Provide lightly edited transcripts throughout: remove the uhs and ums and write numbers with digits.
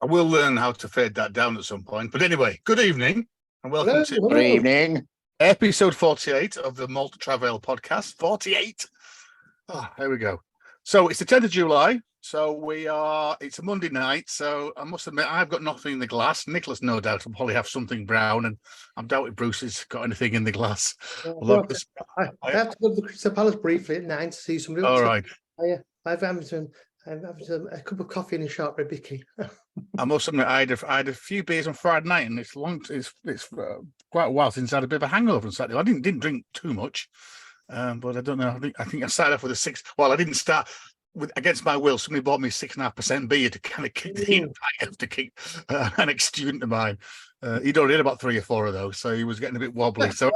I will learn how to fade that down at some point. But anyway, good evening and welcome to Good evening. episode 48 of the MalTravAle podcast. 48. Oh, there we go. So it's the 10th of July. So it's a Monday night. So I must admit, I've got nothing in the glass. Nicholas, no doubt, will probably have something brown. And I'm doubting Bruce has got anything in the glass. I have to go to the Crystal Palace briefly at 9 to see somebody. All right. I'm having a cup of coffee and a shortbread bicky. I must admit, I had a few beers on Friday night, and it's quite a while since I had a bit of a hangover on Saturday. I didn't drink too much, but I don't know. I think I started off with a 6. Well, I didn't start with against my will. Somebody bought me 6.5% beer to kind of keep the heat to keep an ex-student of mine. He'd already had about 3 or 4 of those, so he was getting a bit wobbly. So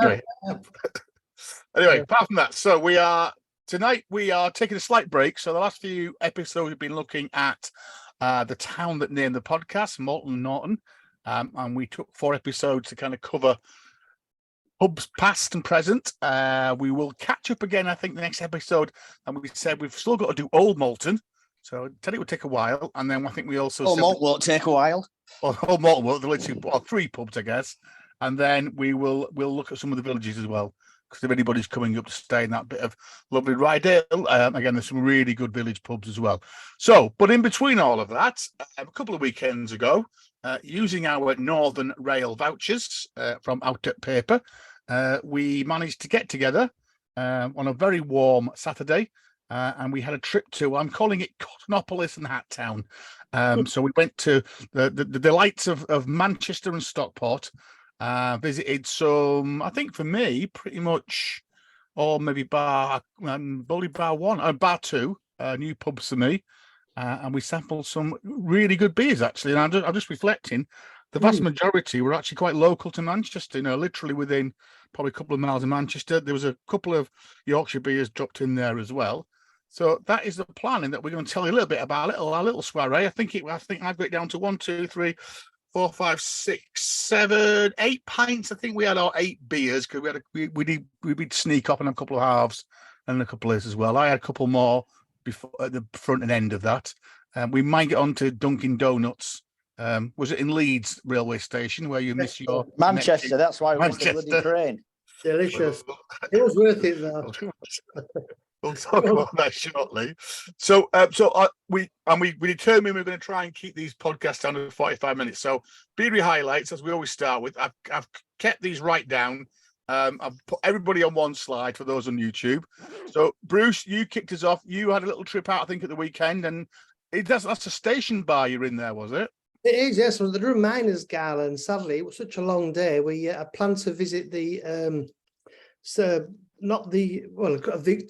anyway, apart from that, so tonight we are taking a slight break. So the last few episodes we've been looking at the town that named the podcast, Malton Norton, and we took 4 episodes to kind of cover pubs past and present. We will catch up again, I think, the next episode, and we said we've still got to do Old Malton, so I said it would take a while, and then I think we also Old Malton won't take a while. Old Malton will, literally 3 pubs, I guess, and then we'll look at some of the villages as well. Because if anybody's coming up to stay in that bit of lovely Rydale, again, there's some really good village pubs as well. So, but in between all of that, a couple of weekends ago, using our Northern Rail vouchers from Out at Paper, we managed to get together on a very warm Saturday, and we had a trip to, I'm calling it Cottonopolis Hat Town. So we went to the delights of Manchester and Stockport. Visited some, I think for me, pretty much, or maybe bar 1, bar 2, new pubs for me, and we sampled some really good beers actually. And I'm just reflecting, the vast majority were actually quite local to Manchester. Literally within probably a couple of miles of Manchester. There was a couple of Yorkshire beers dropped in there as well. So that is the planning that we're going to tell you a little bit about our little soiree. I think I've got it down to 1, 2, 3. 4, 5, 6, 7, 8 pints. I think we had our 8 beers because we did sneak up on a couple of halves and a couple of as well. I had a couple more before at the front and end of that. We might get on to Dunkin' Donuts. Was it in Leeds railway station where you miss your Manchester? That's why we missed the bloody train. Delicious. It was worth it though. We'll talk about that shortly. So, we determined we're going to try and keep these podcasts down to 45 minutes. So, beery highlights, as we always start with. I've kept these right down. I've put everybody on one slide for those on YouTube. So, Bruce, you kicked us off. You had a little trip out, I think, at the weekend, and that's a station bar you're in there, was it? It is, yes. Well, the Drum Miners Gala, and sadly, it was such a long day. We had planned to visit the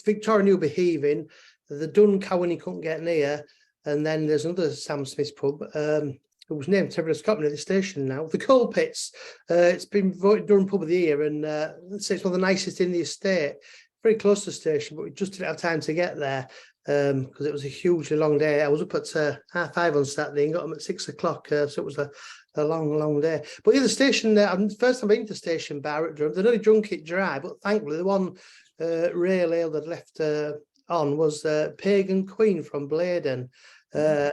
Victoria New Behaving, the Dun Cowan he couldn't get near, and then there's another Sam Smith's pub, who was named Temple of Scotland at the station now. The Coal Pits, it's been voted Durham Pub of the Year, and let's say it's one of the nicest in the estate. Very close to the station, but we just didn't have time to get there because it was a hugely long day. I was up at 5:30 on Saturday and got them at 6 o'clock, so it was a long day. But the station, first time I've been to the station bar at Durham, they'd only drunk it dry, but thankfully the one rail ale that left on was Pagan Queen from Bladen, a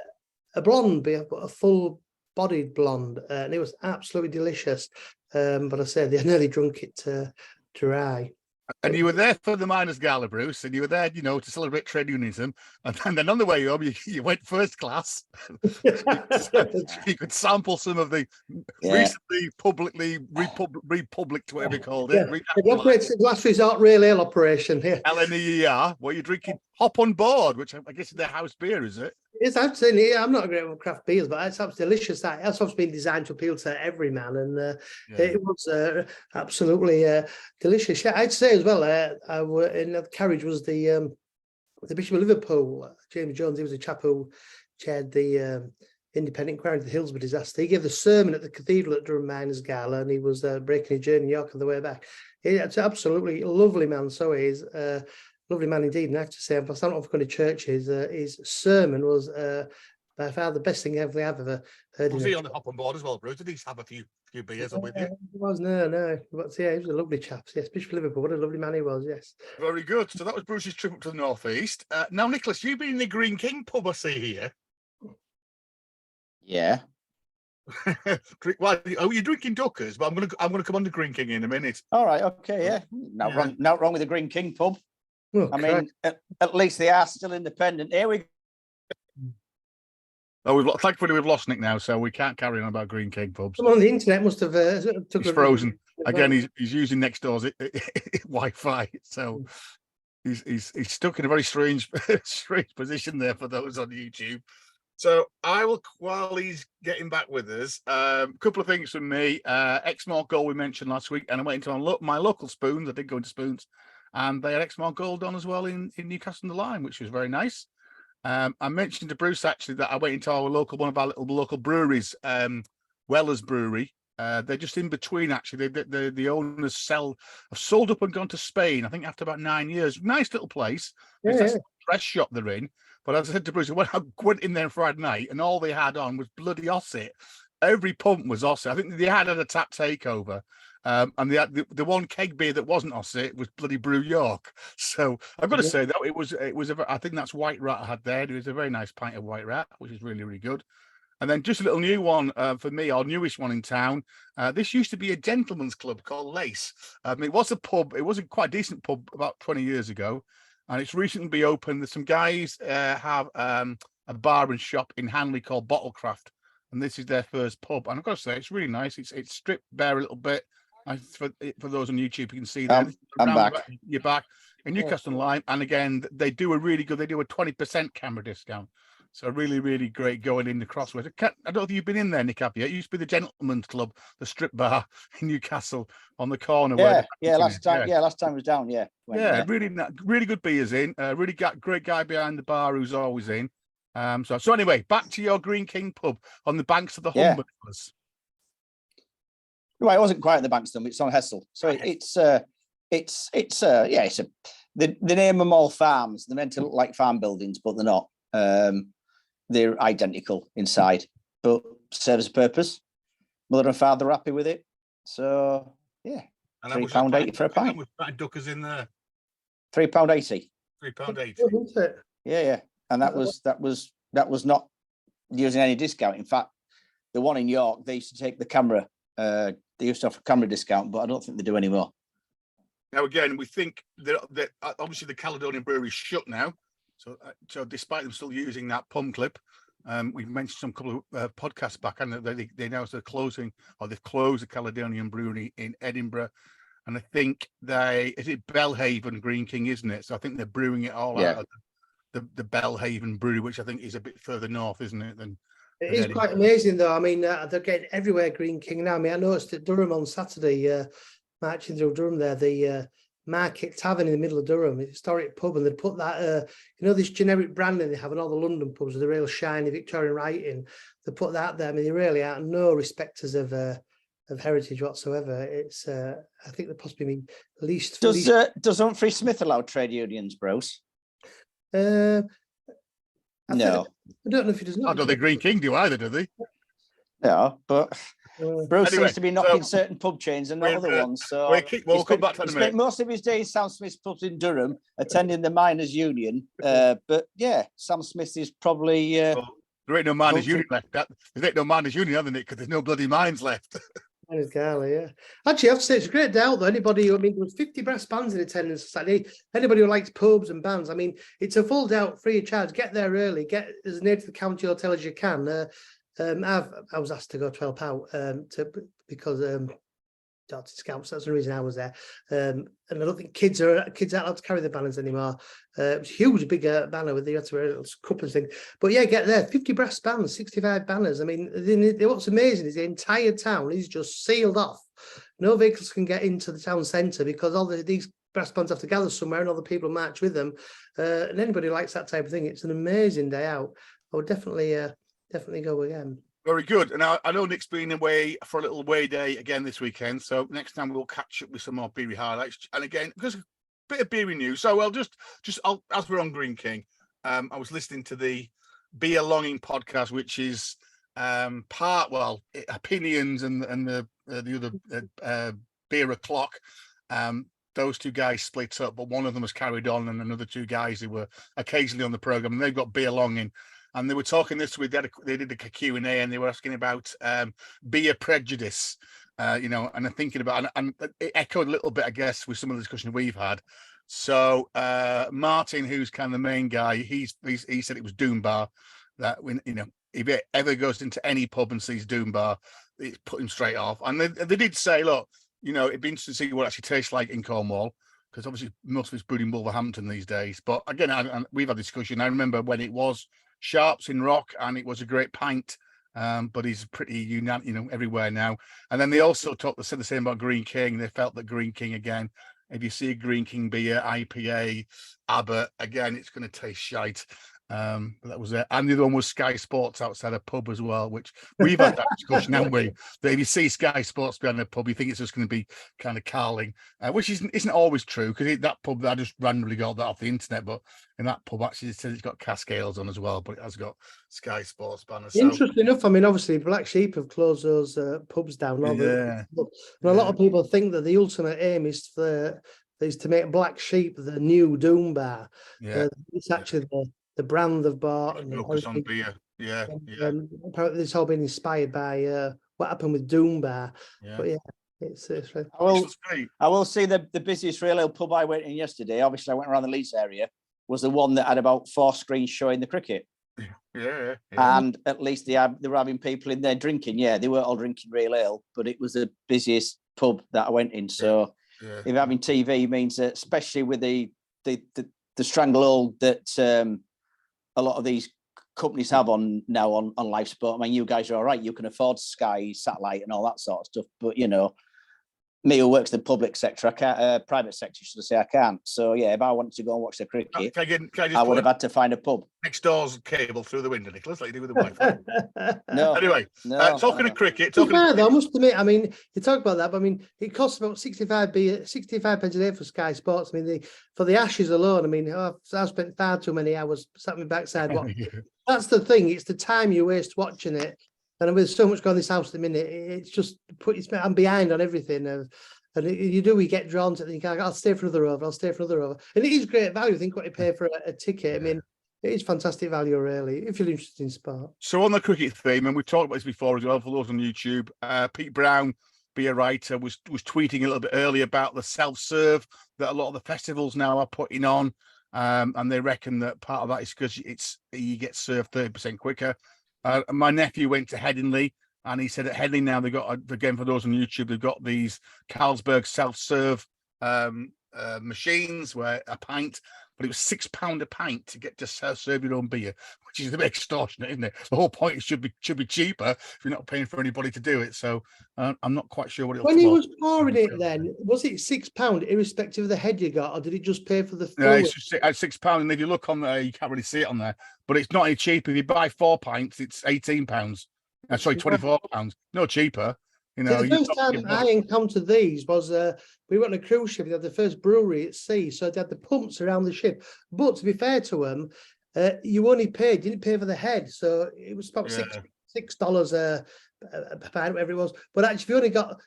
blonde beer, but a full-bodied blonde, and it was absolutely delicious. But I said they nearly drunk it dry. And you were there for the Miners' Gala, Bruce, and you were there, to celebrate trade unionism. And then on the way home, you went first class. You could sample some of the recently publicly republic, whatever you called it. It operates the last resort rail ale operation here. LNER, where you're drinking Hop on Board, which I guess is their house beer, is it? It's absolutely. I'm not a great one craft beers, but it's absolutely delicious. That's obviously been designed to appeal to every man, and it was absolutely delicious. Yeah, I'd say as well. In the carriage was the Bishop of Liverpool, James Jones. He was a chap who chaired the independent inquiry into the Hillsborough disaster. He gave the sermon at the cathedral at Durham Miners' Gala, and he was breaking his journey in York on the way back. It's absolutely lovely man. So he is. Lovely man indeed, and I have to say, if I stand up for going to churches, his sermon was by far the best thing I've ever heard. Was he on the Hop on Board as well, Bruce? Did he have a few beers on with you? He was, no. But yeah, he was a lovely chap. Yes, Bishop of Liverpool, what a lovely man he was, yes. Very good. So that was Bruce's trip up to the northeast. Now, Nicholas, you've been in the Green King pub, I see here. Yeah. Well, oh, you're drinking Duckers, but I'm gonna come on to Green King in a minute. All right, okay, yeah. Not wrong with the Green King pub. Oh, I mean, at least they are still independent. Here we go. Oh, thankfully we've lost Nick now, so we can't carry on about Green King pubs. Come on, the internet must have He's frozen again. He's using next door's Wi-Fi, so he's stuck in a very strange position there for those on YouTube. So I will, while he's getting back with us, a couple of things from me. Exmoor Gold we mentioned last week, and I went into my local Spoons. I did go into Spoons, and they had Exmoor Gold on as well in Newcastle on the Line, which was very nice. I mentioned to Bruce actually that I went into one of our little local breweries, Weller's Brewery. They're just in between actually. The owners have sold up and gone to Spain. I think after about 9 years. Nice little place. It's a fresh shop they're in. But as I said to Bruce, when I went in there Friday night and all they had on was bloody Osset. Every pump was Osset. I think they had a tap takeover. And the one keg beer that wasn't Osset was bloody Brew York. So I've got to say that it was I think that's White Rat I had there. It was a very nice pint of White Rat, which is really, really good. And then just a little new one for me, our newest one in town. This used to be a gentleman's club called Lace. It was a pub. It was a quite decent pub about 20 years ago. And it's recently been opened. There's some guys have a bar and shop in Hanley called Bottlecraft. And this is their first pub. And I've got to say, it's really nice. It's stripped bare a little bit. For those on YouTube, you can see that. I'm back. You're back in Newcastle on Line. And again, they do a 20% camera discount. So really, really great going in the Crossways. I don't know if you've been in there, Nick, have you? It used to be the Gentleman's Club, the strip bar in Newcastle on the corner. Last time I was down, really good beers in. Really great guy behind the bar who's always in. So anyway, back to your Green King pub on the banks of the Humber. Well, it wasn't quite on the banks of them. It's on Hessel. So the name them all farms. They're meant to look like farm buildings, but they're not. They're identical inside, but serves a purpose. Mother and father are happy with it. So yeah, £3.80 for a pint. Duckers in there. £3.80. £3.80. Yeah. And that was not using any discount. In fact, the one in York, they used to take the camera. They used to offer camera discount, but I don't think they do anymore. Now again, we think that obviously the Caledonian Brewery is shut now. So despite them still using that pump clip, we've mentioned some couple of podcasts back, and they announced they've closed the Caledonian Brewery in Edinburgh, and I think is it Belhaven Green King, isn't it? So I think they're brewing it all out of the Belhaven Brewery, which I think is a bit further north, isn't it? It is quite amazing, though. I mean, they're getting everywhere Green King now. I mean, I noticed at Durham on Saturday, marching through Durham there, the Market Tavern in the middle of Durham, a historic pub, and they put that, this generic branding they have in all the London pubs with the real shiny Victorian writing. They put that there. I mean, they really are no respecters of heritage whatsoever. It's, I think they possibly mean least. Does Humphrey Smith allow trade unions, Bruce? No. I don't know if he does not. I don't think Green King do either, do they? No, but Bruce seems to be knocking certain pub chains and not other ones. So we'll come back to that in a minute. Spent most of his days Sam Smith's pubs in Durham, attending the miners' union. But yeah, Sam Smith is probably. There ain't no miners' union left. There ain't no miners' union, haven't it? Because there's no bloody mines left. Yeah. Actually, I have to say it's a great day out though. Anybody, there was 50 brass bands in attendance Saturday. Anybody who likes pubs and bands, I mean, it's a full day out, free of charge. Get there early. Get as near to the county hotel as you can. I was asked to go 12 out because Scouts. That's the reason I was there. And I don't think kids aren't allowed to carry the banners anymore. It was a huge, big banner with the couple of things. But yeah, get there. 50 brass bands, 65 banners. I mean, what's amazing is the entire town is just sealed off. No vehicles can get into the town centre because all these brass bands have to gather somewhere and all the people march with them. And anybody who likes that type of thing, it's an amazing day out. I would definitely go again. Very good. And I know Nick's been away for a little away day again this weekend. So next time we'll catch up with some more beery highlights. And again, because a bit of beery news. So I'll as we're on Green King, I was listening to the Beer Longing podcast, which is opinions and the other Beer O'Clock. Those two guys split up, but one of them was carried on, and another two guys who were occasionally on the program, and they've got Beer Longing. and they were talking this week. They did a Q&A, and they were asking about beer prejudice. And I'm thinking about, and it echoed a little bit, I guess, with some of the discussion we've had. So Martin, who's kind of the main guy, he said it was Doom Bar. That when if it ever goes into any pub and sees Doom Bar, it's put him straight off. And they did say, look, it'd be interesting to see what it actually tastes like in Cornwall, because obviously most of it's brewed in Wolverhampton these days. But again, we've had discussion. I remember when it was Sharps in Rock, and it was a great pint. But he's pretty unique, everywhere now. And then they also said the same about Green King. They felt that Green King, again, if you see a Green King beer, IPA, Abbott, again, it's going to taste shite. But that was it. And the other one was Sky Sports outside a pub as well, which we've had that discussion, haven't we? That if you see Sky Sports behind a pub, you think it's just going to be kind of carling, which isn't always true, because that pub, I just randomly got that off the internet, but in that pub, actually, it says it's got Cascales on as well, but it has got Sky Sports banner. So, interesting enough, I mean, obviously, Black Sheep have closed those pubs down. Yeah. And a lot of people think that the ultimate aim is to make Black Sheep the new Doom Bar. Yeah. It's actually the brand they've bought. And focus on beer. Yeah. Apparently, it's all been inspired by what happened with Doom Bar. Yeah. But yeah, it's right. I will say the busiest real ale pub I went in yesterday, obviously I went around the Leeds area, was the one that had about 4 screens showing the cricket. Yeah. And at least they were having people in there drinking. Yeah, they weren't all drinking real ale, but it was the busiest pub that I went in. So if having TV means that, especially with the stranglehold that a lot of these companies have on live sport. I mean, you guys are all right. You can afford Sky, satellite, and all that sort of stuff. But me who works the public sector, I can't. Private sector, should I say? I can't. So yeah, if I wanted to go and watch the cricket, I would have had to find a pub. Next door's cable through the window, Nicholas, like you do with the Wi-Fi. No. Anyway, talking of cricket. I must admit, I mean, you talk about that, but I mean, it costs about 65 pence a day for Sky Sports. I mean, for the Ashes alone, I mean, I've spent far too many hours sat on my backside watching. That's the thing. It's the time you waste watching it. And with so much going on this house at the minute, it's just I'm behind on everything. And we get drawn to it. And you go, I'll stay for another over. And it is great value. Think what you pay for a ticket. I mean, it is fantastic value, really, if you're interested in sport. So on the cricket theme, and we've talked about this before as well, for those on YouTube, Pete Brown, beer writer, was tweeting a little bit earlier about the self-serve that a lot of the festivals now are putting on. And they reckon that part of that is because you get served 30% quicker. My nephew went to Headingley, and he said at Headingley now they've got, again, for those on YouTube, they've got these Carlsberg self-serve machines where a pint, but it was £6 a pint to get to serve your own beer, which is a bit extortionate, isn't it? The whole point is should be cheaper if you're not paying for anybody to do it. So I'm not quite sure what it was. When he was pouring it, then was it £6 irrespective of the head you got, or did it just pay for the full? Yeah, it's just £6, and if you look on there, you can't really see it on there, but it's not any cheaper. If you buy 4 pints, it's £18. Sorry, £24. No cheaper. The first time I encountered these was we went on a cruise ship. They had the first brewery at sea, so they had the pumps around the ship. But to be fair to them, you only didn't pay for the head, so it was about $6 a pint, whatever it was. But actually, if you only got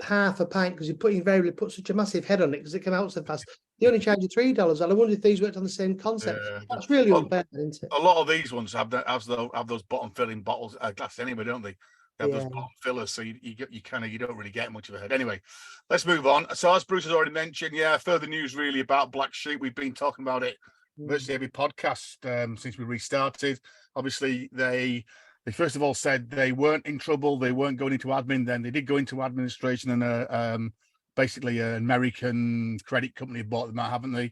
half a pint, because you invariably put such a massive head on it because it came out so fast, they only charge you $3. And I wonder if these worked on the same concept. That's really unfair, isn't it? A lot of these ones have those bottom filling bottles, glass anyway, don't they? They have those bottom fillers, so you don't really get much of a head. Anyway, let's move on. So as Bruce has already mentioned, further news really about Black Sheep. We've been talking about it virtually every podcast since we restarted. Obviously, they first of all said they weren't in trouble. They weren't going into admin. Then they did go into administration, and basically an American credit company bought them out, haven't they?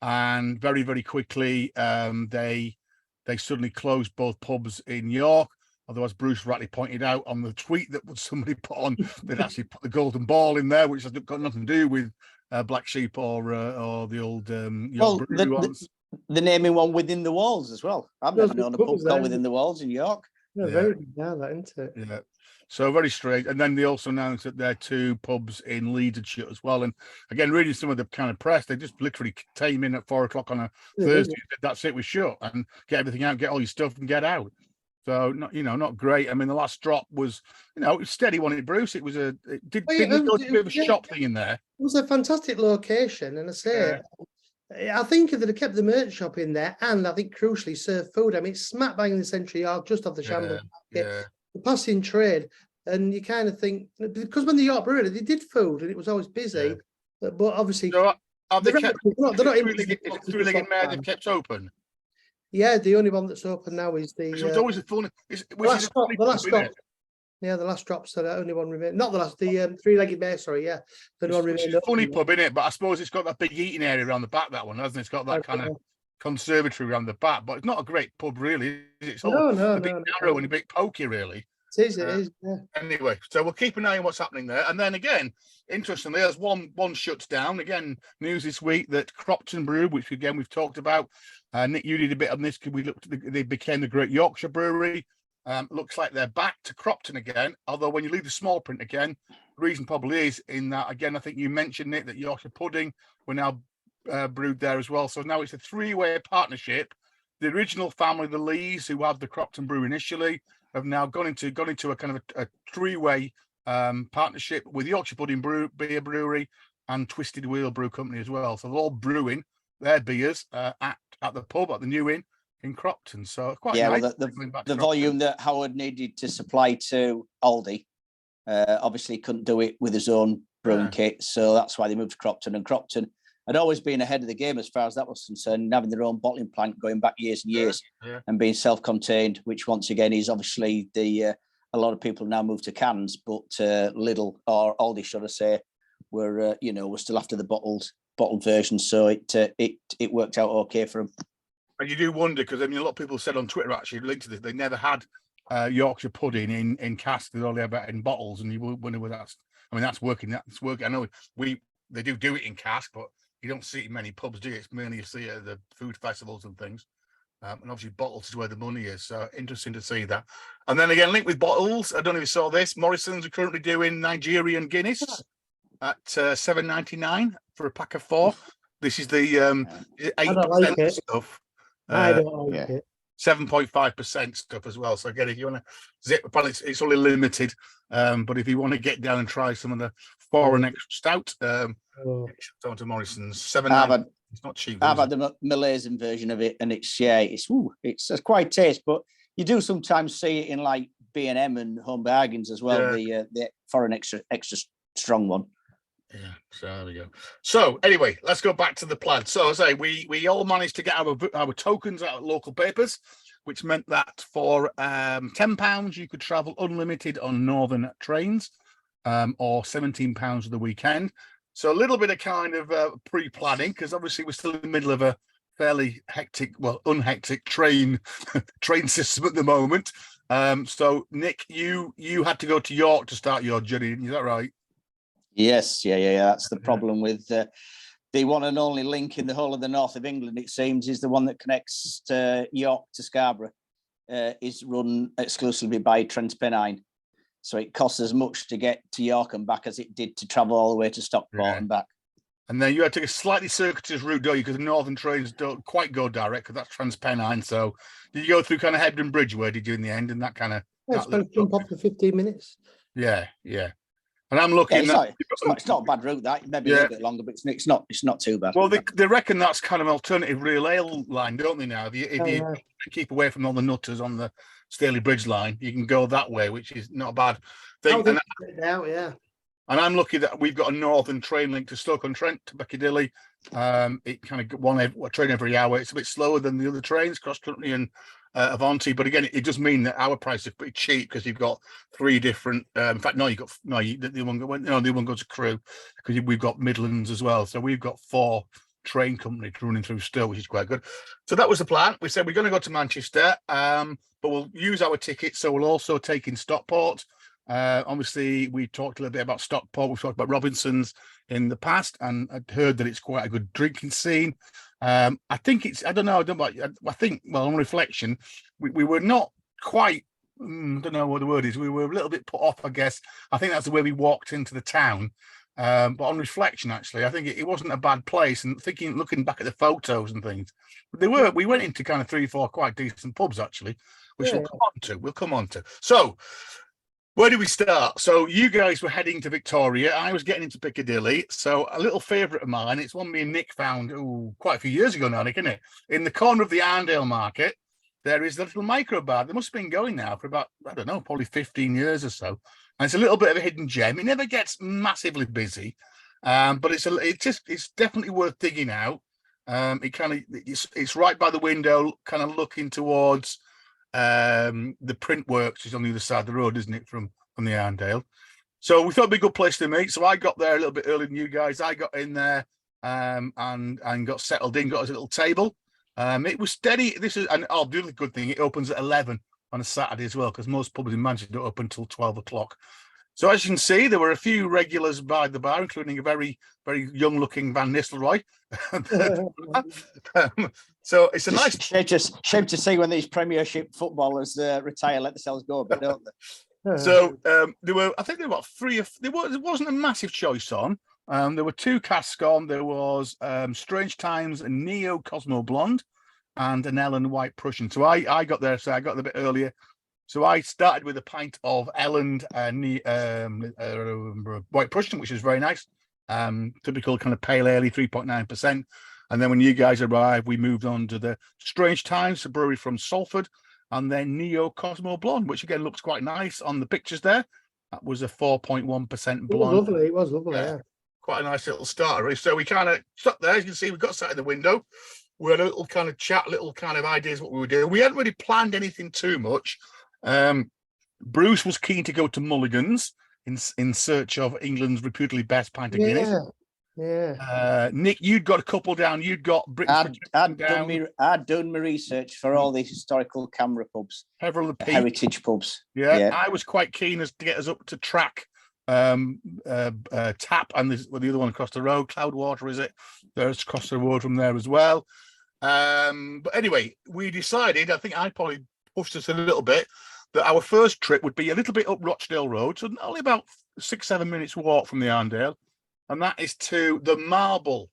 And very, very quickly, they suddenly closed both pubs in York. Although, as Bruce rightly pointed out on the tweet that somebody put on, they'd actually put the golden ball in there, which has got nothing to do with Black Sheep or the old York Brewery ones. The naming one Within the Walls as well. I've never known a pub called Within the Walls in York. Very good, that, isn't it? Yeah. So very strange. And then they also announced that there are 2 pubs in Leeds and shut as well. And again, reading some of the kind of press, they just literally came in at 4 o'clock on a Thursday. That's it, we shut, and get everything out, get all your stuff, and get out. So not great. I mean, the last drop was, it was steady, wasn't it, Bruce? It was a bit of a shop thing in there. It was a fantastic location, and I say I think if they'd have kept the merch shop in there, and I think crucially serve food. I mean, it's smack bang in the central yard, just off the Shambles Market, Yeah. the passing trade, and you kind of think, because when the York Brewery, they did food and it was always busy, but obviously So have they kept? they're not in Is it three-legged mare they've kept open? Yeah, the only one that's open now is the. It's always a funny. The last drop. Yeah, the last drops are the only one remain. Not the last, the three-legged bear. Sorry, yeah, the only one It's remained. a funny pub, isn't it? But I suppose it's got that big eating area around the back. That one, hasn't it? It's got that kind of conservatory around the back. But it's not a great pub, really. Is it? It's all a bit narrow and a bit pokey, really. It is. Yeah. Anyway, so we'll keep an eye on what's happening there. And then again, interestingly, as one shuts down. Again, news this week that Cropton Brew, which again we've talked about. Nick, you did a bit on this because we looked. They became the Great Yorkshire Brewery. Looks like they're back to Cropton again. Although when you leave the small print again, the reason probably is in that again. I think you mentioned it that Yorkshire pudding were now brewed there as well. So now it's a three-way partnership. The original family, the Lees, who had the Cropton Brew initially, have now gone into a kind of a three-way partnership with Yorkshire Pudding Beer Brewery and Twisted Wheel Brew Company as well. So they're all brewing their beers at the pub at the New Inn in Cropton. So quite nice. Well, the volume that Howard needed to supply to Aldi, obviously couldn't do it with his own brewing kit, so that's why they moved to Cropton. And Cropton had always been ahead of the game as far as that was concerned, having their own bottling plant going back years and years, and being self-contained, which once again is obviously a lot of people now move to cans, but Lidl or Aldi, should I say, were still after the bottled version, so it worked out okay for them. And you do wonder, because I mean, a lot of people said on Twitter actually linked to this, they never had Yorkshire pudding in casks; they only have it in bottles, and you wonder whether that's. I mean, that's working. That's working. I know they do it in cask, but you don't see it in many pubs, do you? It's mainly you see it at the food festivals and things. And obviously, bottles is where the money is. So interesting to see that. And then again, linked with bottles. I don't know if you saw this. Morrison's are currently doing Nigerian Guinness at $7.99 for a pack of 4. This is the 8% stuff. I don't like it. 7.5% stuff as well. So again, if you want to zip, apparently it's only limited. But if you want to get down and try some of the foreign extra stout, down to Morrison's $7.99. It's not cheap. I've had the Malaysian version of it, and it's quite taste. But you do sometimes see it in like B&M and Home Bargains as well. The foreign extra strong one. Yeah, so there we go. So anyway, let's go back to the plan. So as I say, we all managed to get our tokens out of local papers, which meant that for £10 you could travel unlimited on northern trains, or £17 of the weekend. So a little bit of kind of pre-planning, because obviously we're still in the middle of a fairly unhectic train system at the moment. So Nick, you had to go to York to start your journey, is that right? Yes, yeah. That's the problem with the one and only link in the whole of the north of England, it seems, is the one that connects York to Scarborough, is run exclusively by Transpennine. So it costs as much to get to York and back as it did to travel all the way to Stockport and back. And then you had to take a slightly circuitous route, don't you? Because the northern trains don't quite go direct, because that's Transpennine. So did you go through kind of Hebden Bridge? Where did you in the end? And that kind of... Yeah, it's going to jump up for 15 minutes. Yeah. And I'm looking. It's not a bad route. That maybe a little bit longer, but it's not too bad. Well, they reckon that's kind of an alternative rail line, don't they? Now, if you keep away from all the nutters on the Staley Bridge line, you can go that way, which is not a bad thing. And I'm lucky that we've got a northern train link to Stoke-on-Trent to Piccadilly. It kind of one train every hour. It's a bit slower than the other trains, cross country and Avanti, but again, it does mean that our price is pretty cheap because you've got 3 different. In fact, the one goes to Crewe, because we've got Midlands as well. So we've got 4 train companies running through still, which is quite good. So that was the plan. We said we're going to go to Manchester, but we'll use our tickets. So we'll also take in Stockport. Obviously, we talked a little bit about Stockport. We've talked about Robinson's in the past, and I'd heard that it's quite a good drinking scene. I think it's, I don't know, I think, well, on reflection, we were not quite, don't know what the word is, we were a little bit put off, I guess. I think that's the way we walked into the town. But on reflection, actually, I think it wasn't a bad place. And looking back at the photos and things, we went into kind of 3 or 4 quite decent pubs, actually, which we'll come on to. So Where do we start? So you guys were heading to Victoria. I was getting into Piccadilly. So a little favourite of mine, it's one me and Nick found quite a few years ago now, Nick, isn't it? In the corner of the Arndale Market, there is the little micro bar. They must have been going now for about, I don't know, probably 15 years or so. And it's a little bit of a hidden gem. It never gets massively busy, but it's definitely worth digging out. It's right by the window, kind of looking towards the print works is on the other side of the road, isn't it, from the Arndale? So we thought it'd be a good place to meet. So I got there a little bit earlier than you guys. I got in there and got settled in, got us a little table. It was steady. The other good thing, it opens at 11 on a Saturday as well, because most pubs in Manchester don't open until 12 o'clock. So as you can see, there were a few regulars by the bar, including a very, very young-looking Van Nistelrooy. So it's a nice. Shame to see when these Premiership footballers retire, let themselves go a bit, don't they? So there were, I think there were about three. There wasn't a massive choice on. There were two casks on. There was Strange Times, a Neo Cosmo Blonde, and an Ellen White Prussian. So I got there, so I got there a bit earlier. So I started with a pint of Elland White Prussian, which was very nice. Typical kind of pale ale, 3.9%. And then when you guys arrived, we moved on to the Strange Times, a brewery from Salford, and then Neo Cosmo Blonde, which again looks quite nice on the pictures there. That was a 4.1% blonde. It was lovely, yeah. Quite a nice little starter. So we kind of sat there. As you can see, we got sat in the window. We had a little kind of chat, little kind of ideas what we were doing. We hadn't really planned anything too much. Bruce was keen to go to Mulligan's in search of England's reputedly best pint of Guinness. Yeah. Nick, you'd got a couple down. You'd got British. I'd done my research for all the historical Camera pubs, heritage pubs. Yeah, I was quite keen as to get us up to Track, Tap, and the other one across the road, Cloudwater, is it? There's across the road from there as well. But anyway, we decided. I think I probably pushed us a little bit. That our first trip would be a little bit up Rochdale Road, so only about 6-7 minutes walk from the Arndale, and that is to the Marble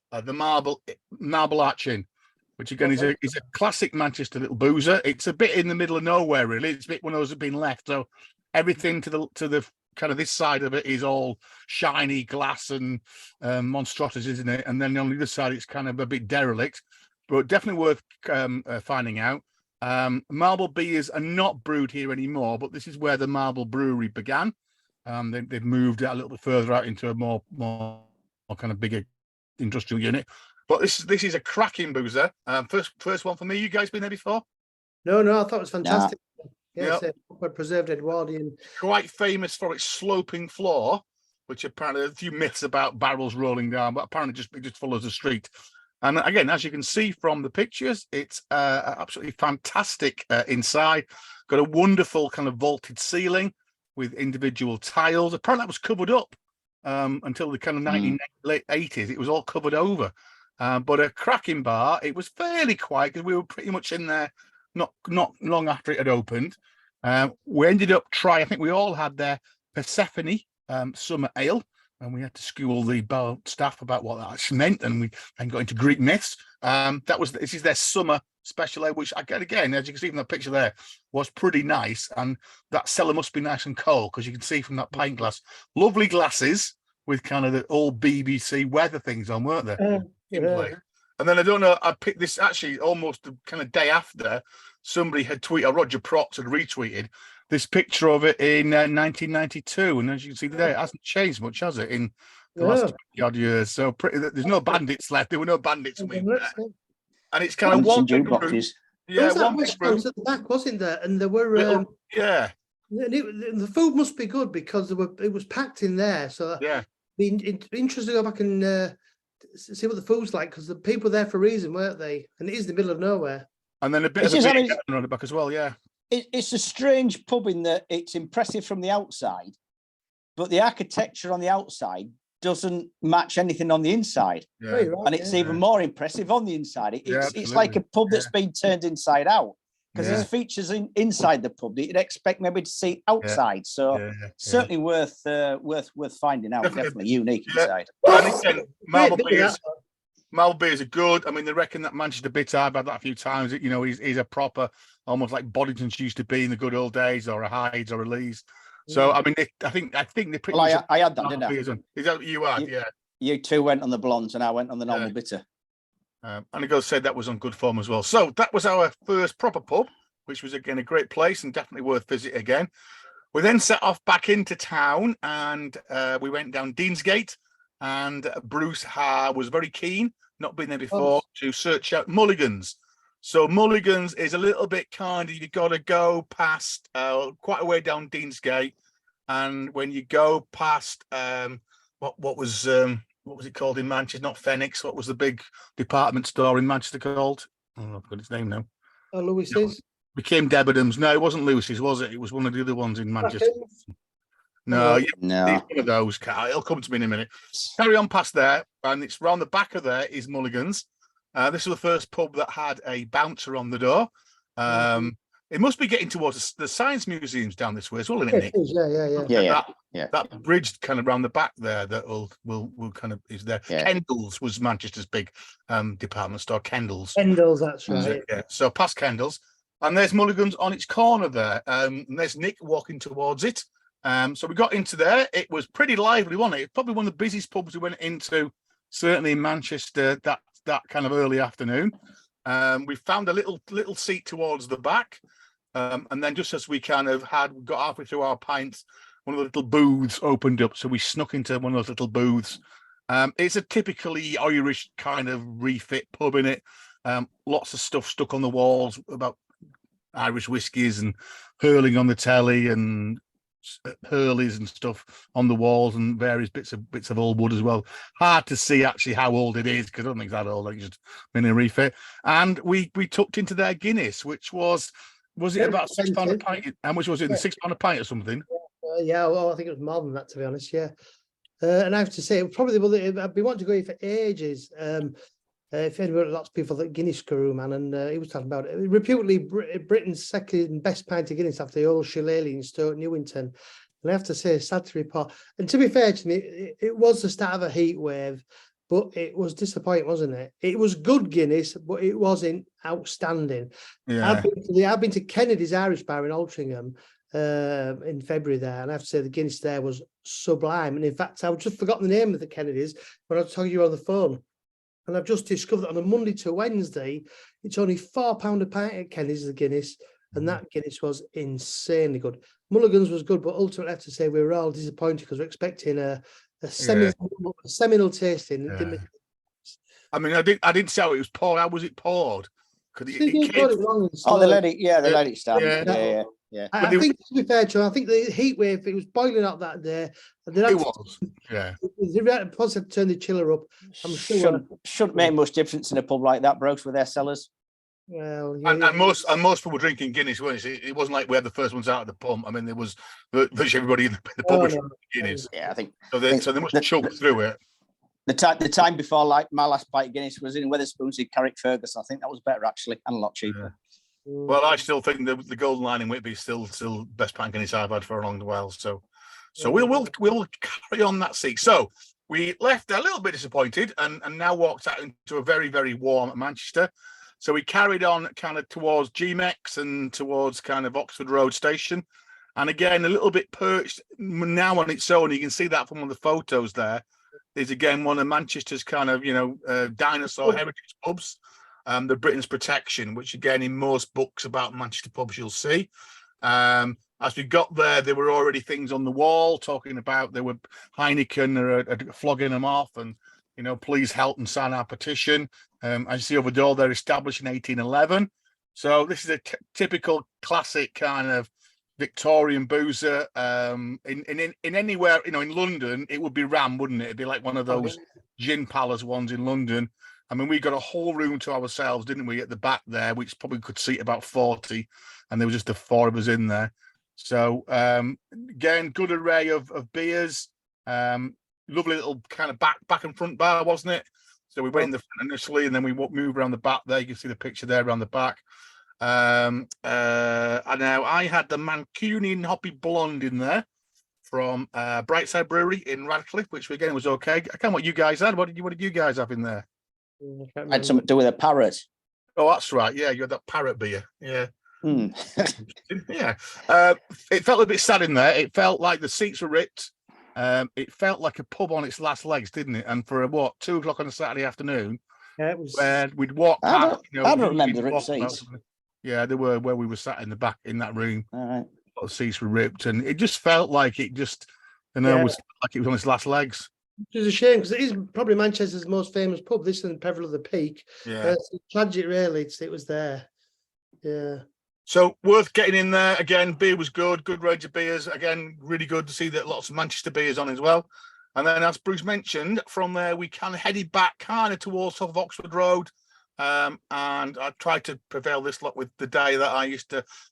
Arch Inn, which again is a classic Manchester little boozer. It's a bit in the middle of nowhere, really. It's a bit one of those that have been left. So everything to the kind of this side of it is all shiny glass and monstrosities, isn't it? And then on the other side, it's kind of a bit derelict, but definitely worth finding out. Marble beers are not brewed here anymore, but this is where the Marble Brewery began. They've moved out a little bit further out into a more kind of bigger industrial unit. But this is a cracking boozer. First one for me. You guys been there before? No, I thought it was fantastic. Nah. Yeah, it's a preserved Edwardian. Quite famous for its sloping floor, which apparently a few myths about barrels rolling down, but apparently it just follows the street. And again, as you can see from the pictures, it's absolutely fantastic inside. Got a wonderful kind of vaulted ceiling with individual tiles. Apparently that was covered up until the kind of late 80s. It was all covered over. But a cracking bar. It was fairly quiet because we were pretty much in there not long after it had opened. We ended up I think we all had their Persephone summer ale. And we had to school the bar staff about what that actually meant, and we then got into Greek myths. This is their summer special ale, which again, as you can see from that picture there, was pretty nice. And that cellar must be nice and cold because you can see from that pint glass, lovely glasses with kind of the old BBC weather things on, weren't there? Yeah. And then I don't know, I picked this actually almost the kind of day after. Somebody had tweeted, or Roger Protz had retweeted this picture of it in 1992, and as you can see there, it hasn't changed much, has it, in the last 20-odd years? So there's no bandits left. There were no bandits in there. And it's kind of one big room. Yeah, one big room at the back, wasn't there? And there were the food must be good because it was packed in there. So be interesting to go back and see what the food's like, because the people were there for a reason, weren't they? And it is the middle of nowhere. And then a bit of a big on the back as well, yeah. It's a strange pub in that it's impressive from the outside, but the architecture on the outside doesn't match anything on the inside. Yeah. Right, and it's even more impressive on the inside. It's like a pub that's been turned inside out, because there's features inside the pub that you'd expect maybe to see outside. So certainly worth finding out. Definitely unique inside. And again, Marble beers are good. I mean, they reckon that Manchester bitter, I've had that a few times. You know, he's a proper, almost like Boddington's used to be in the good old days, or a Hyde's or a Lee's. So I mean, I think they pretty Well, much. I had that, didn't I? Is that what you had? Yeah. You two went on the blondes and I went on the normal bitter. And I got to say that was on good form as well. So that was our first proper pub, which was again a great place and definitely worth visit again. We then set off back into town and we went down Deansgate, and Bruce was very keen, not been there before, to search out Mulligan's. So Mulligan's is a little bit kind of, you've got to go past quite a way down Deansgate, and when you go past what was it called in Manchester? Not Phoenix. What was the big department store in Manchester called? Oh, I've got its name now. Lewis's. Became Debenhams. No, it wasn't Lewis's, was it? It was one of the other ones in Manchester. No, No. One of those. It'll come to me in a minute. Carry on past there, and it's round the back of there is Mulligan's. This was the first pub that had a bouncer on the door. It must be getting towards the science museums down this way as well, isn't it, Nick? Yeah. That bridge kind of round the back there that will kind of is there. Yeah. Kendall's was Manchester's big department store. Kendall's. That's right. Yeah. So past Kendall's, and there's Mulligan's on its corner there. And there's Nick walking towards it. So we got into there. It was pretty lively, wasn't it? It's probably one of the busiest pubs we went into, certainly in Manchester, that kind of early afternoon. We found a little seat towards the back. And then just as we kind of got halfway through our pints, one of the little booths opened up. So we snuck into one of those little booths. It's a typically Irish kind of refit pub, in it. Lots of stuff stuck on the walls about Irish whiskies and hurling on the telly and hurleys and stuff on the walls and various bits of old wood as well. Hard to see actually how old it is, because I don't think it's that old. It's just been a refit. And we tucked into their Guinness, which was it about £6 a pint? How much was it? £6 a pint or something? Well, I think it was more than that, to be honest. Yeah. And I have to say, probably I've been wanting to go here for ages. If anybody, lots of people that Guinness guru, man, and he was talking about it. Reputedly, Britain's second best pint of Guinness after the Old Shillelagh in Stoke Newington. And I have to say, sad to report. And to be fair to me, it was the start of a heat wave, but it was disappointing, wasn't it? It was good Guinness, but it wasn't outstanding. Yeah. I've been to Kennedy's Irish Bar in Altrincham in February there, and I have to say the Guinness there was sublime. And in fact, I've just forgotten the name of the Kennedys when I was talking to you on the phone. And I've just discovered that on a Monday to Wednesday, it's only £4 a pint at Kenny's, the Guinness, and that Guinness was insanely good. Mulligan's was good, but ultimately I have to say we were all disappointed because we're expecting a seminal tasting. Yeah. I mean, I didn't see how it was poured. How was it poured? They got it wrong. They let it stand. Yeah. I think, to be fair, John, I think the heat wave, it was boiling out that day. And it was, yeah. They plus had to turn the chiller up. I'm sure shouldn't make much difference in a pub like that, Brooks, with their cellars. Well, and most people were drinking Guinness, weren't it? It wasn't like we had the first ones out of the pump. I mean, there was virtually everybody in the pub was drinking Guinness. Yeah, I think so. They must have choked through it. The time before, like my last pint of Guinness was in Wetherspoons in Carrickfergus. I think that was better actually, and a lot cheaper. Yeah. Well, I still think the Golden Line in Whitby is still best pint Guinness I've had for a long while. So we'll carry on that seat. So we left a little bit disappointed and now walked out into a very, very warm Manchester. So we carried on kind of towards GMX and towards kind of Oxford Road Station. And again, a little bit perched now on its own. You can see that from one of the photos there. Is again one of Manchester's kind of, dinosaur heritage pubs. The Britain's Protection, which again in most books about Manchester pubs you'll see. As we got there were already things on the wall talking about there were Heineken are flogging them off and please help and sign our petition. As you see over the door, they're established in 1811. So this is a typical classic kind of Victorian boozer. In anywhere, in London, it would be Ram, wouldn't it? It'd be like one of those gin palace ones in London. I mean, we got a whole room to ourselves, didn't we, at the back there, which probably could seat about 40, and there was just the four of us in there. So, again, good array of beers. Lovely little kind of back and front bar, wasn't it? So we went in the front initially, and then we moved around the back there. You can see the picture there around the back. And now I had the Mancunian Hoppy Blonde in there from Brightside Brewery in Radcliffe, which again was okay. I can't remember what you guys had. What did you guys have in there? I had something to do with a parrot. Oh, that's right. Yeah, you had that parrot beer. Yeah. Yeah, it felt a bit sad in there. It felt like the seats were ripped. It felt like a pub on its last legs, didn't it? And for 2 o'clock on a Saturday afternoon, Yeah, it was. where we'd walk I past, don't remember the ripped seats. Yeah, they were where we were sat in the back in that room. All right. The seats were ripped, and it just felt like it just, Yeah. was like it was on its last legs. Which is a shame because it is probably Manchester's most famous pub. This and Peveril of the Peak. Yeah. It's tragic, really. It was there. Yeah. So worth getting in there again. Beer was good range of beers. Again, really good to see that lots of Manchester beers on as well. And then, as Bruce mentioned, from there we kind of headed back kind of towards off of Oxford Road. And I tried to prevail this lot with the day that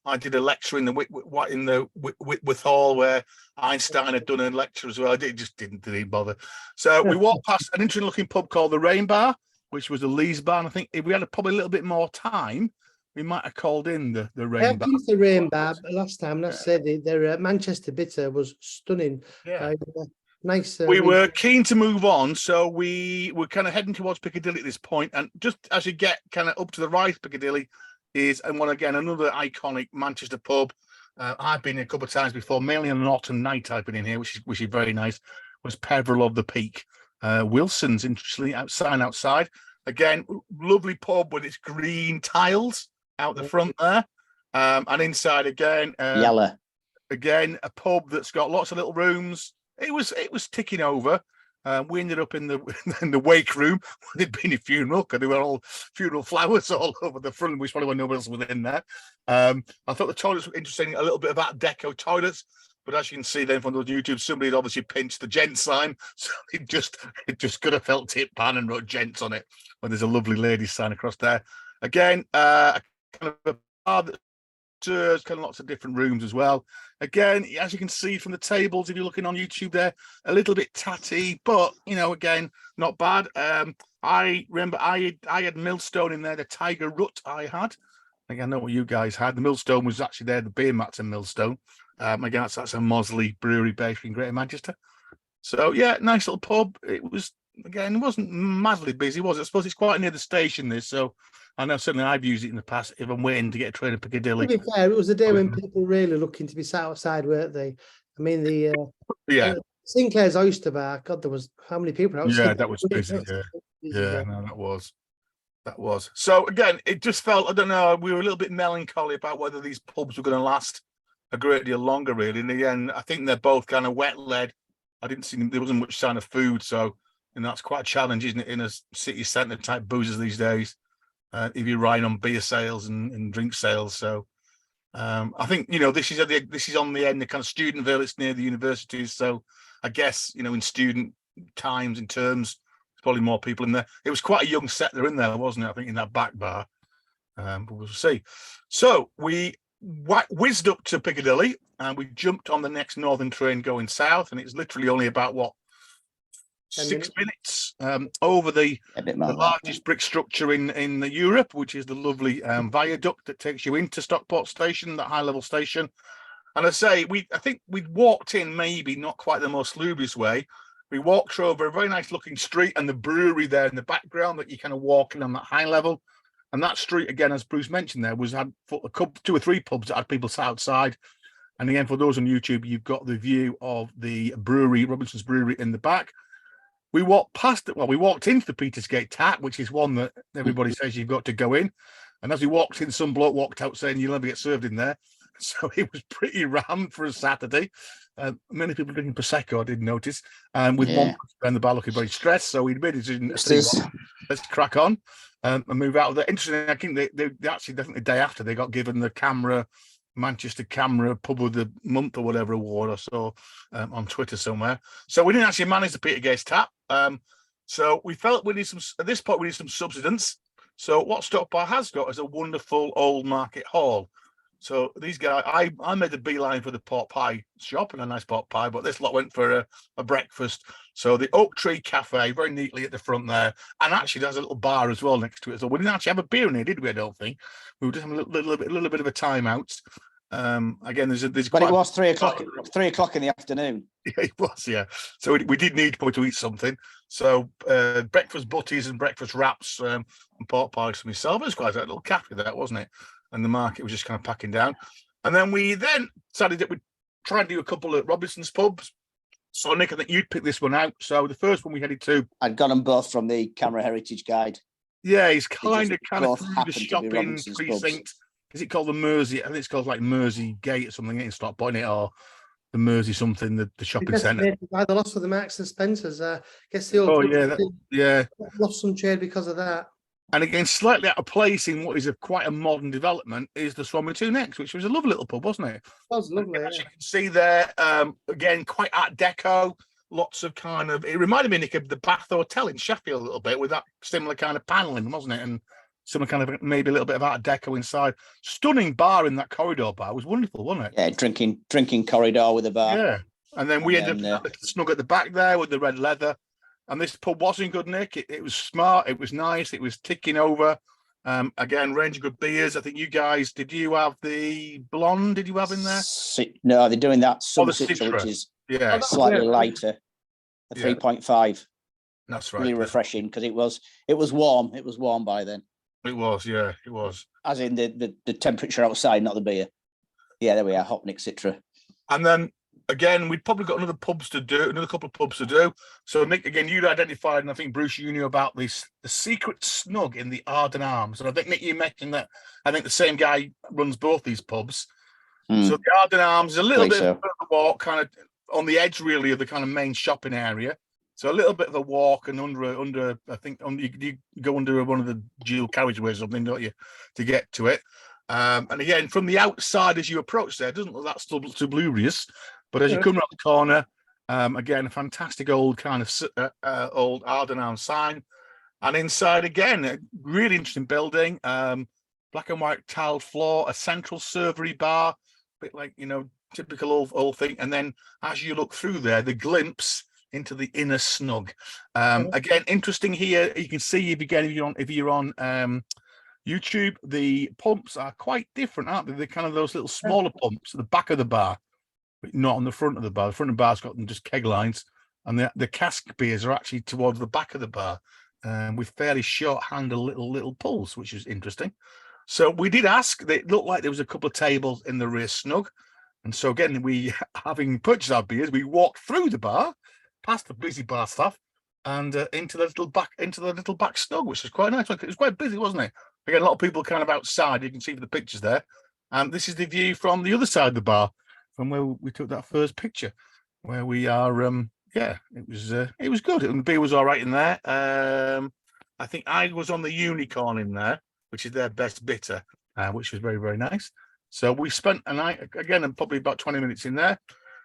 I did a lecture in the Whitworth Hall where Einstein had done a lecture as well. Just didn't bother. So we walked past an interesting looking pub called the Rain Bar, which was a Lees bar. And I think if we had probably a little bit more time, we might have called in the Rain Bar. The Rain Bar last time. Let's say their Manchester bitter was stunning. Yeah. Nice. We were keen to move on, so we were kind of heading towards Piccadilly at this point, and just as you get kind of up to the right, Piccadilly is, and another iconic Manchester pub. I've been here a couple of times before, mainly on an autumn night. I've been in here, which is very nice. Was Peveril of the Peak, Wilson's, interestingly, outside. Again, lovely pub with its green tiles out the front there, and inside again, Yellow. Again, a pub that's got lots of little rooms. It was ticking over. We ended up in the wake room. There'd been a funeral because there were all funeral flowers all over the front, which probably nobody else was in there. I thought the toilets were interesting, a little bit of Art Deco toilets, but as you can see then from those YouTube, somebody had obviously pinched the gents sign, so it just could have felt tip pan and wrote gents on it. But there's a lovely ladies sign across there. Again, kind of a bar that serves kind of lots of different rooms as well. Again, as you can see from the tables, if you're looking on YouTube there, a little bit tatty, but again, not bad. I remember I had Millstone in there, the Tiger Rut I had. I think I know what you guys had. The Millstone was actually there, the beer mats in Millstone. Again, that's a Mosley brewery based in Greater Manchester. So yeah, nice little pub. It wasn't madly busy, was it? I suppose it's quite near the station, this, so I know certainly I've used it in the past if I'm waiting to get a train to Piccadilly. To be fair, it was a day when people were really looking to be sat outside, weren't they? I mean, Sinclair's Oyster Bar, God, there was how many people outside? Yeah, that was busy. Yeah, no, that was. So again, it just felt, I don't know, we were a little bit melancholy about whether these pubs were going to last a great deal longer, really. And again, I think they're both kind of wet led. I didn't see there wasn't much sign of food, so that's quite a challenge, isn't it, in a city centre type boozers these days? If you're relying on beer sales and drink sales. So I think, this is on the end of kind of Studentville. It's near the universities. So I guess, in student times and terms, there's probably more people in there. It was quite a young set there in there, wasn't it? I think in that back bar. But we'll see. So we whizzed up to Piccadilly and we jumped on the next northern train going south. And it's literally only about 6 minutes over the largest brick structure in Europe, which is the lovely viaduct that takes you into Stockport station, that high level station. And I think we'd walked in maybe not quite the most lubrious way. We walked over a very nice looking street and the brewery there in the background that you kind of walk in on that high level. And that street, again, as Bruce mentioned, there had a couple, 2 or 3 pubs that had people sat outside. And again, for those on YouTube, you've got the view of the brewery, Robinson's Brewery, in the back. We walked past it. Well, we walked into the Petersgate Tap, which is one that everybody says you've got to go in. And as we walked in, some bloke walked out saying you'll never get served in there. So it was pretty rammed for a Saturday. Many people drinking Prosecco, I did notice. And with one person around the bar looking very stressed. So we made a decision, let's crack on and move out of there. Interesting, I think they actually definitely the day after they got given the Manchester Camera Pub of the Month or whatever award I saw on Twitter somewhere. So we didn't actually manage the Petergate Tap. So we felt at this point we need some subsidence. So what Stockport has got is a wonderful old market hall. So these guys, I made the beeline for the pork pie shop and a nice pork pie, but this lot went for a breakfast. So the Oak Tree Cafe, very neatly at the front there, and actually there's a little bar as well next to it. So we didn't actually have a beer in here, did we? I don't think we were just having a little bit of a time out. Again, there's but it was 3 o'clock. 3 o'clock in the afternoon. Yeah, it was. Yeah, so we did need to eat something. So breakfast butties and breakfast wraps and pork pies for myself. It was quite a little cafe, that wasn't it? and the market was just kind of packing down. And then we decided that we'd try and do a couple at Robinson's pubs. So Nick, I think you'd pick this one out. So the first one we headed to, I'd got them both from the Camera Heritage Guide. yeah, he's kind of both through the happened to be shopping Robinson's pubs. precinct. Is it called the Mersey? I think it's called like Mersey Gate or something in Stockport, isn't it? Or the Mersey something, the shopping centre. By the loss of the Marks and Spencers, guess the old yeah, lost some trade because of that. And again, slightly out of place in what is quite a modern development is the Swan with Two Necks, which was a lovely little pub, wasn't it? That was lovely. As you can see there, again, quite Art Deco. Lots of kind of, it reminded me, Nick, of the Bath Hotel in Sheffield a little bit, with that similar kind of paneling, wasn't it? And some kind of maybe a little bit of Art Deco inside. Stunning bar in that corridor bar. It was wonderful, wasn't it? Yeah, drinking corridor with a bar. Yeah. And then we ended up snug at the back there with the red leather. And this pub wasn't good, Nick. It was smart. It was nice. It was ticking over. Again, range of good beers. I think you guys, did you have the blonde? Did you have in there? No, they're doing that Oh, the Citra, Citra. which is Yeah. slightly lighter. A Yeah. 3.5. That's right. Really refreshing because it was warm. It was warm by then. It was, yeah, it was. As in the temperature outside, not the beer. Yeah, there we are. Hopnik Citra. And then again, we've probably got another couple of pubs to do. So Nick, again, you'd identified, and I think Bruce, you knew about this, the Secret Snug in the Arden Arms. And I think Nick, you mentioned that I think the same guy runs both these pubs. So the Arden Arms is a little bit of a walk, kind of on the edge really of the kind of main shopping area. So a little bit of a walk, and under I think you go under one of the dual carriageways or something, don't you, to get to it. And again, from the outside as you approach there, it doesn't look that too glorious. But as you come around the corner, again, a fantastic old kind of old Arden Arms sign. And inside, again, a really interesting building, black and white tiled floor, a central servery bar, a bit like, typical old thing. And then as you look through there, the glimpse into the inner snug. Again, interesting here. You can see if you're on YouTube, the pumps are quite different, aren't they? They're kind of those little smaller pumps at the back of the bar, but not on the front of the bar. The front of the bar's got them just keg lines, and the cask beers are actually towards the back of the bar, with fairly short handle little pulls, which is interesting. So we did ask. It looked like there was a couple of tables in the rear snug, and so again, we, having purchased our beers, we walked through the bar, past the busy bar staff, and into the little back snug, which was quite nice. It was quite busy, wasn't it? Again, a lot of people kind of outside. You can see the pictures there. This is the view from the other side of the bar, from where we took that first picture, where we are. Yeah, it was good. And the beer was all right in there. I think I was on the Unicorn in there, which is their best bitter, which was very, very nice. So we spent a night again, and probably about 20 minutes in there,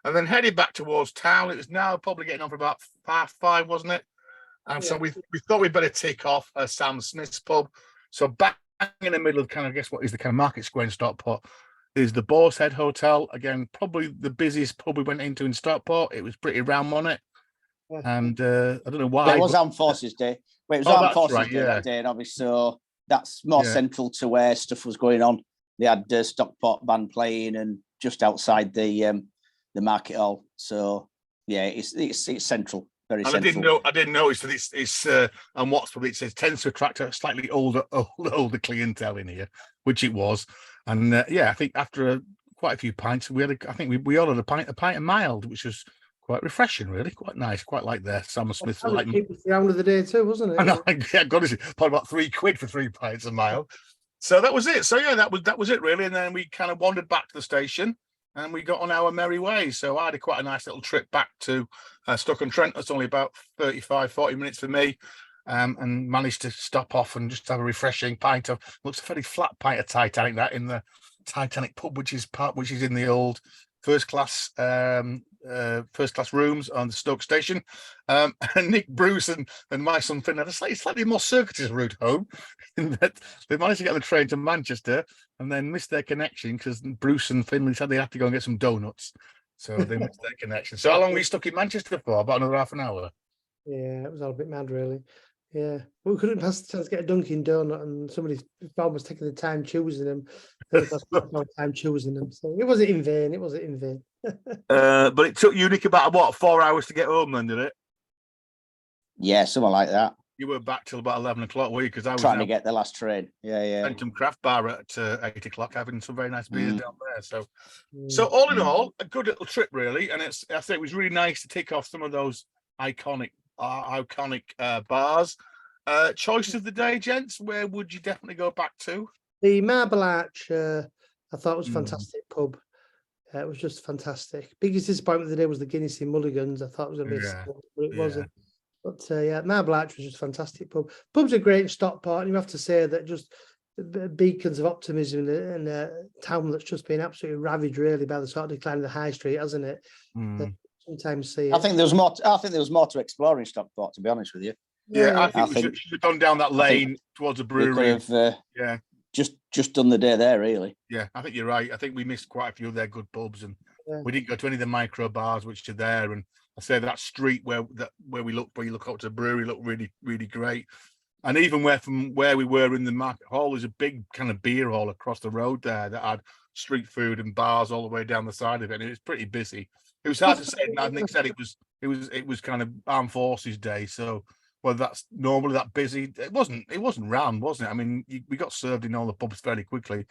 and then headed back towards town. It was now probably getting on for about 5:30, wasn't it? And so we thought we'd better take off Sam Smith's pub. So back in the middle of kind of, I guess, what is the kind of market square in Stockport is the Boar's Head Hotel. Again, probably the busiest pub we went into in Stockport. It was pretty rammed on it. And I don't know why. It was Armed Forces Day. Well, it was Armed Forces Day that day, and obviously so that's more central to where stuff was going on. They had Stockport band playing, and just outside the market hall. So yeah, it's central. Very and central. I didn't notice that it's on what's probably it says tends to attract a slightly older clientele in here, which it was. And I think after quite a few pints, we ordered a pint of mild, which was quite refreshing, really, quite nice, quite like their Sam Smith's. Like the round of the day too, wasn't it? I know, God, probably about £3 for 3 pints of mild. So that was it. So yeah, that was it really. And then we kind of wandered back to the station, and we got on our merry way. So I had quite a nice little trip back to Stoke-on-Trent. That's only about 35-40 minutes for me, and managed to stop off and just have a refreshing pint of, looks a very flat pint of Titanic, that in the Titanic pub, which is in the old first class rooms on the Stoke station. And Nick, Bruce and my son Finn had a slightly more circuitous route home, in that they managed to get on the train to Manchester and then missed their connection because Bruce and Finley said they had to go and get some donuts. So they missed their connection. So how long were you stuck in Manchester for? About another half an hour. Yeah, it was all a bit mad, really. Yeah, we couldn't pass the chance to get a Dunkin' Donut, and somebody was taking the time choosing them. Time choosing them, so it wasn't in vain. But it took you, Nick, about 4 hours to get home, then, did it? Yeah, something like that. You were back till about 11 o'clock, were you? Because I was trying to get the last train. Yeah. Phantom Craft Bar at 8 o'clock, having some very nice beers down there. So Mm. all in all, a good little trip, really. And I say it was really nice to tick off some of those iconic bars. Choice of the day, gents. Where would you definitely go back to? The Marble Arch, I thought was a Mm. fantastic pub. It was just fantastic. Biggest disappointment of the day was the Guinness in Mulligan's. I thought it was going to be a sport, but it wasn't. But yeah, Marble Arch was just a fantastic pub. Pubs are great in Stockport, and you have to say that just beacons of optimism in a town that's just been absolutely ravaged, really, by the sort of decline of the high street, hasn't it? Sometimes see it. I think there was more. I think there was more to explore in Stockport, to be honest with you. Yeah, I think we should have gone down that lane towards a brewery. We could have, just done the day there, really. Yeah, I think you're right. I think we missed quite a few of their good pubs, and we didn't go to any of the micro bars which are there. And I say that street where you look up to the brewery looked really, really great. And even from where we were in the market hall, there's a big kind of beer hall across the road there that had street food and bars all the way down the side of it. And it was pretty busy. It was hard to say. And Nick said it was kind of Armed Forces Day, so whether that's normally that busy, it wasn't round, wasn't it? I mean, we got served in all the pubs fairly quickly.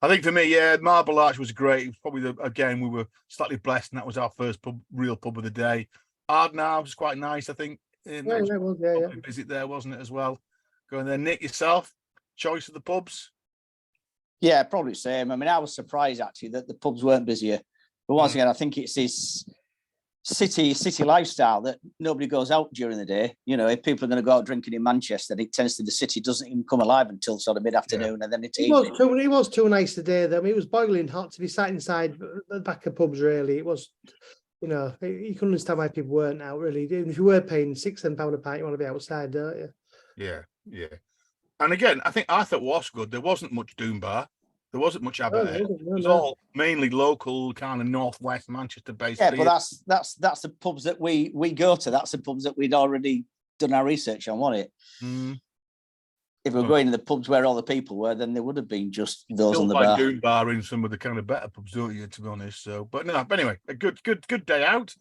I think for me, Marble Arch was great. It was probably again, we were slightly blessed, and that was our first real pub of the day. Ardnarv was quite nice, I think. Yeah. Visit there, wasn't it, as well? Going there. Nick, yourself, choice of the pubs? Yeah, probably the same. I mean, I was surprised actually that the pubs weren't busier. But once again, I think it's this city lifestyle that nobody goes out during the day. You know, if people are going to go out drinking in Manchester, it tends to the city doesn't even come alive until sort of mid-afternoon, and then it's evening. It was too nice today. I mean, it was boiling hot to be sat inside the back of pubs. Really, it was. You know, you can understand why people weren't out. Really, if you were paying £6-7 a pint, you want to be outside, don't you? Yeah. And again, I thought was good. There wasn't much Doom Bar. There wasn't much Abba. It was all mainly local, kind of northwest Manchester based. Yeah, but that's the pubs that we go to. That's the pubs that we'd already done our research on, wasn't it? If we were going to the pubs where all the people were, then there would have been just those on the bar. Doom Bar in some of the kind of better pubs, don't you? To be honest, but anyway, a good day out.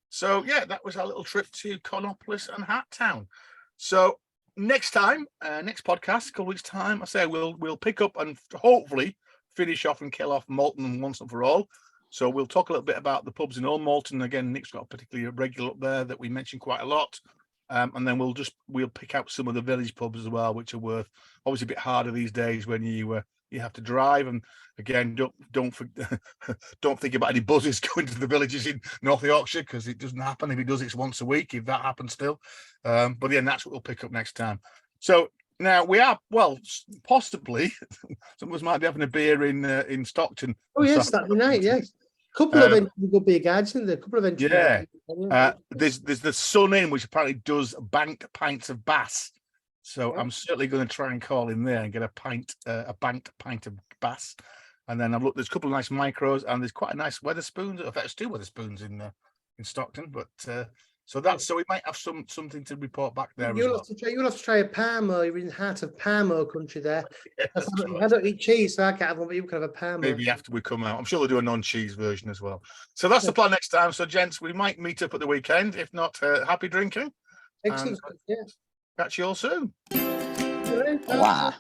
So yeah, that was our little trip to Cottonopolis and Hat Town. So next time, next podcast, a couple weeks' time, I say we'll pick up and hopefully finish off and kill off Malton once and for all. So we'll talk a little bit about the pubs in Old Malton. Again, Nick's got a particularly regular up there that we mentioned quite a lot. And then we'll pick out some of the village pubs as well, which are worth obviously a bit harder these days when you have to drive. And again, don't think about any buses going to the villages in North Yorkshire, because it doesn't happen. If it does, it's once a week, if that happens still. But yeah, that's what we'll pick up next time. So now we are, well, possibly some of us might be having a beer in Stockton. Oh yes, Saturday night, yes. Couple of good beer guides in there. Couple of entries. Yeah. There's the Sun Inn, which apparently does banked pints of Bass. So I'm certainly going to try and call in there and get a banked pint of Bass. And then I've looked. There's a couple of nice micros, and there's quite a nice Wetherspoons. In fact, there's 2 Wetherspoons in Stockton. But so we might have something to report back there. You'll have to try a Parmo. You're in the heart of Parmo country there. Yeah, I don't eat cheese, so I can't have one, but you can have a Parmo. Maybe after we come out. I'm sure they'll do a non-cheese version as well. So that's the plan next time. So, gents, we might meet up at the weekend. If not, happy drinking. Excellent. Catch you all soon. Wow.